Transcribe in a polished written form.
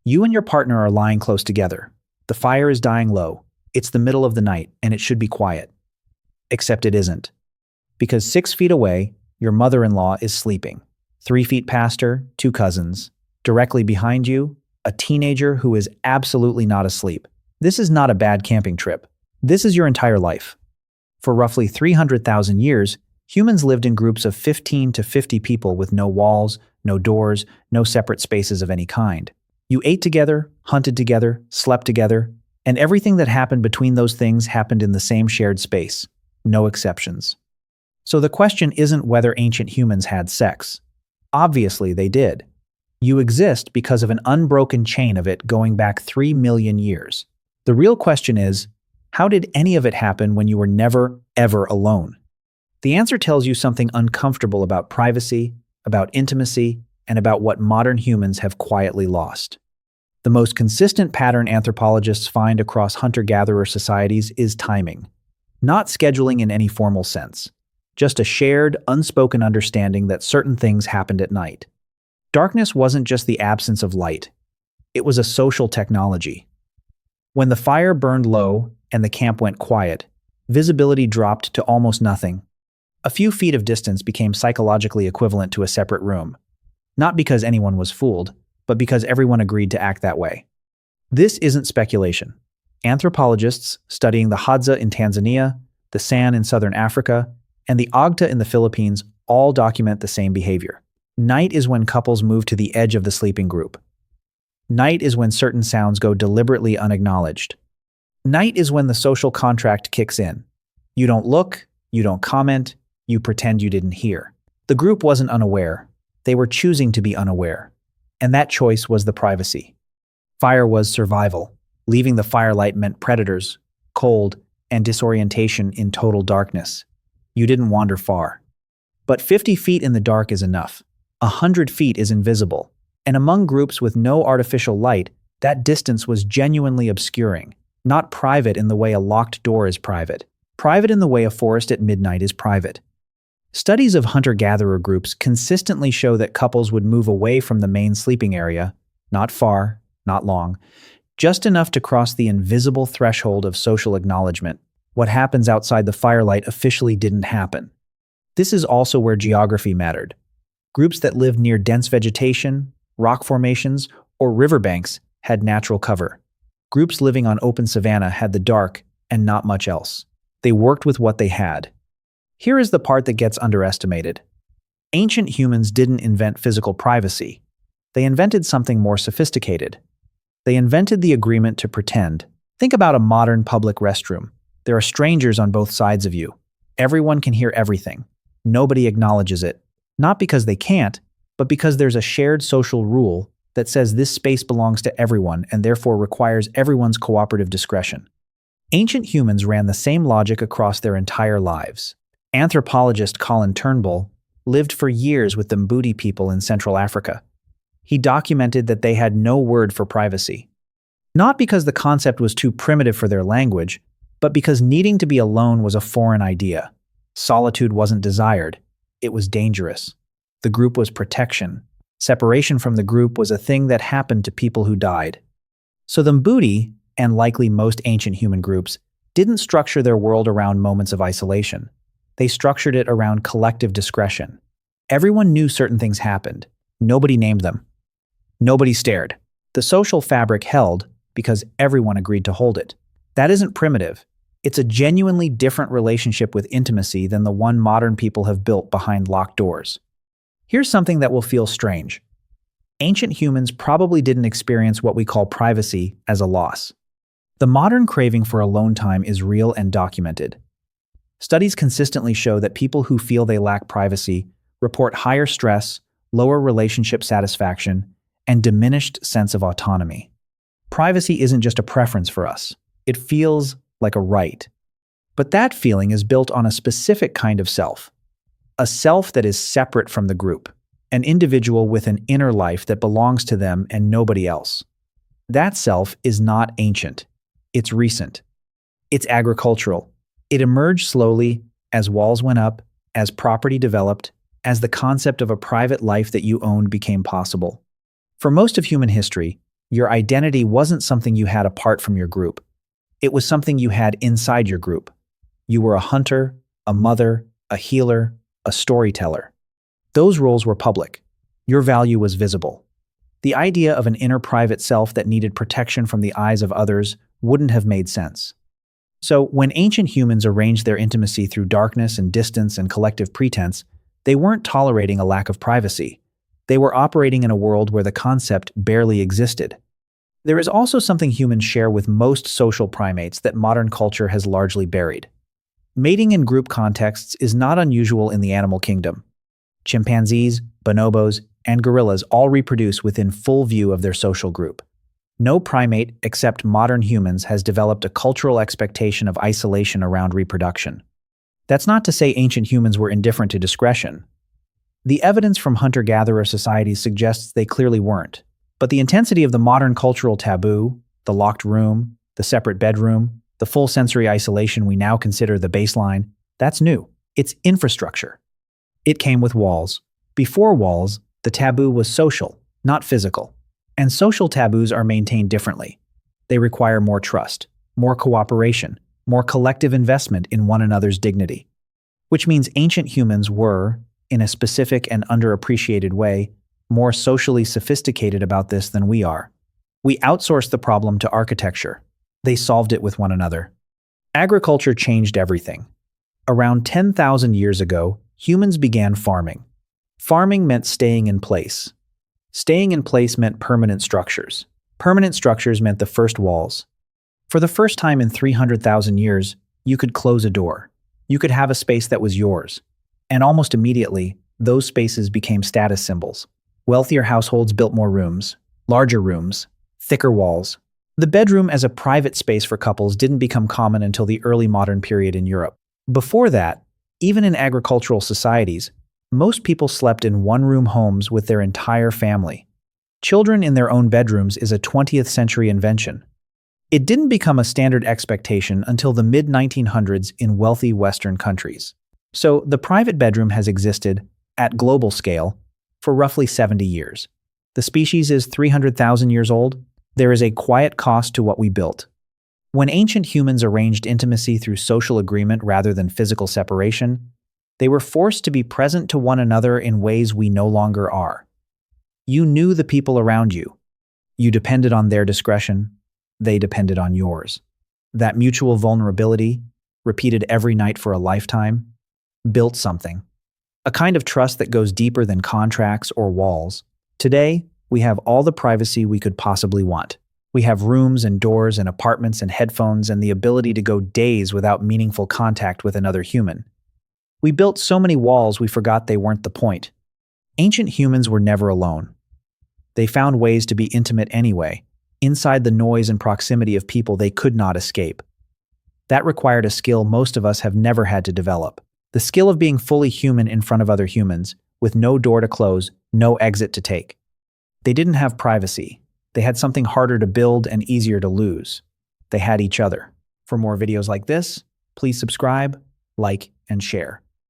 You and your partner are lying close together. The fire is dying low. It's the middle of the night, and it should be quiet. Except it isn't. Because 6 feet away, your mother-in-law is sleeping. 3 feet past her, 2 cousins. Directly behind you, a teenager who is absolutely not asleep. This is not a bad camping trip. This is your entire life. For roughly 300,000 years, humans lived in groups of 15 to 50 people with no walls, no doors, no separate spaces of any kind. You ate together, hunted together, slept together, and everything that happened between those things happened in the same shared space. No exceptions. So the question isn't whether ancient humans had sex. Obviously they did. You exist because of an unbroken chain of it going back 3 million years. The real question is, how did any of it happen when you were never, ever alone? The answer tells you something uncomfortable about privacy, about intimacy, and about what modern humans have quietly lost. The most consistent pattern anthropologists find across hunter-gatherer societies is timing. Not scheduling in any formal sense. Just a shared, unspoken understanding that certain things happened at night. Darkness wasn't just the absence of light. It was a social technology. When the fire burned low and the camp went quiet, visibility dropped to almost nothing. A few feet of distance became psychologically equivalent to a separate room. Not because anyone was fooled, but because everyone agreed to act that way. This isn't speculation. Anthropologists studying the Hadza in Tanzania, the San in southern Africa, and the Agta in the Philippines all document the same behavior. Night is when couples move to the edge of the sleeping group. Night is when certain sounds go deliberately unacknowledged. Night is when the social contract kicks in. You don't look, you don't comment, you pretend you didn't hear. The group wasn't unaware. They were choosing to be unaware. And that choice was the privacy. Fire was survival. Leaving the firelight meant predators, cold, and disorientation in total darkness. You didn't wander far. But 50 feet in the dark is enough. 100 feet is invisible. And among groups with no artificial light, that distance was genuinely obscuring. Not private in the way a locked door is private. Private in the way a forest at midnight is private. Studies of hunter-gatherer groups consistently show that couples would move away from the main sleeping area, not far, not long, just enough to cross the invisible threshold of social acknowledgement. What happens outside the firelight officially didn't happen. This is also where geography mattered. Groups that lived near dense vegetation, rock formations, or riverbanks had natural cover. Groups living on open savanna had the dark and not much else. They worked with what they had. Here is the part that gets underestimated. Ancient humans didn't invent physical privacy. They invented something more sophisticated. They invented the agreement to pretend. Think about a modern public restroom. There are strangers on both sides of you. Everyone can hear everything. Nobody acknowledges it. Not because they can't, but because there's a shared social rule that says this space belongs to everyone and therefore requires everyone's cooperative discretion. Ancient humans ran the same logic across their entire lives. Anthropologist Colin Turnbull lived for years with the Mbuti people in Central Africa. He documented that they had no word for privacy. Not because the concept was too primitive for their language, but because needing to be alone was a foreign idea. Solitude wasn't desired. It was dangerous. The group was protection. Separation from the group was a thing that happened to people who died. So the Mbuti, and likely most ancient human groups, didn't structure their world around moments of isolation. They structured it around collective discretion. Everyone knew certain things happened. Nobody named them. Nobody stared. The social fabric held because everyone agreed to hold it. That isn't primitive. It's a genuinely different relationship with intimacy than the one modern people have built behind locked doors. Here's something that will feel strange. Ancient humans probably didn't experience what we call privacy as a loss. The modern craving for alone time is real and documented. Studies consistently show that people who feel they lack privacy report higher stress, lower relationship satisfaction, and diminished sense of autonomy. Privacy isn't just a preference for us. It feels like a right. But that feeling is built on a specific kind of self. A self that is separate from the group. An individual with an inner life that belongs to them and nobody else. That self is not ancient. It's recent. It's agricultural. It emerged slowly as walls went up, as property developed, as the concept of a private life that you owned became possible. For most of human history, Your identity wasn't something you had apart from your group. It was something you had inside your group. You were a hunter, a mother, a healer, a storyteller. Those roles were public. Your value was visible. The idea of an inner private self that needed protection from the eyes of others wouldn't have made sense. So, when ancient humans arranged their intimacy through darkness and distance and collective pretense, they weren't tolerating a lack of privacy. They were operating in a world where the concept barely existed. There is also something humans share with most social primates that modern culture has largely buried. Mating in group contexts is not unusual in the animal kingdom. Chimpanzees, bonobos, and gorillas all reproduce within full view of their social group. No primate except modern humans has developed a cultural expectation of isolation around reproduction. That's not to say ancient humans were indifferent to discretion. The evidence from hunter-gatherer societies suggests they clearly weren't. But the intensity of the modern cultural taboo, the locked room, the separate bedroom, the full sensory isolation we now consider the baseline, that's new. It's infrastructure. It came with walls. Before walls, the taboo was social, not physical. And social taboos are maintained differently. They require more trust, more cooperation, more collective investment in one another's dignity. Which means ancient humans were, in a specific and underappreciated way, more socially sophisticated about this than we are. We outsourced the problem to architecture. They solved it with one another. Agriculture changed everything. Around 10,000 years ago, humans began farming. Farming meant staying in place. Staying in place meant permanent structures. Permanent structures meant the first walls. For the first time in 300,000 years, you could close a door. You could have a space that was yours. And almost immediately, those spaces became status symbols. Wealthier households built more rooms, larger rooms, thicker walls. The bedroom as a private space for couples didn't become common until the early modern period in Europe. Before that, even in agricultural societies, most people slept in one-room homes with their entire family. Children in their own bedrooms is a 20th century invention. It didn't become a standard expectation until the mid-1900s in wealthy Western countries. So the private bedroom has existed, at global scale, for roughly 70 years. The species is 300,000 years old. There is a quiet cost to what we built. When ancient humans arranged intimacy through social agreement rather than physical separation, they were forced to be present to one another in ways we no longer are. You knew the people around you. You depended on their discretion. They depended on yours. That mutual vulnerability, repeated every night for a lifetime, built something. A kind of trust that goes deeper than contracts or walls. Today, we have all the privacy we could possibly want. We have rooms and doors and apartments and headphones and the ability to go days without meaningful contact with another human. We built so many walls we forgot they weren't the point. Ancient humans were never alone. They found ways to be intimate anyway, inside the noise and proximity of people they could not escape. That required a skill most of us have never had to develop. The skill of being fully human in front of other humans, with no door to close, no exit to take. They didn't have privacy. They had something harder to build and easier to lose. They had each other. For more videos like this, please subscribe, like, and share.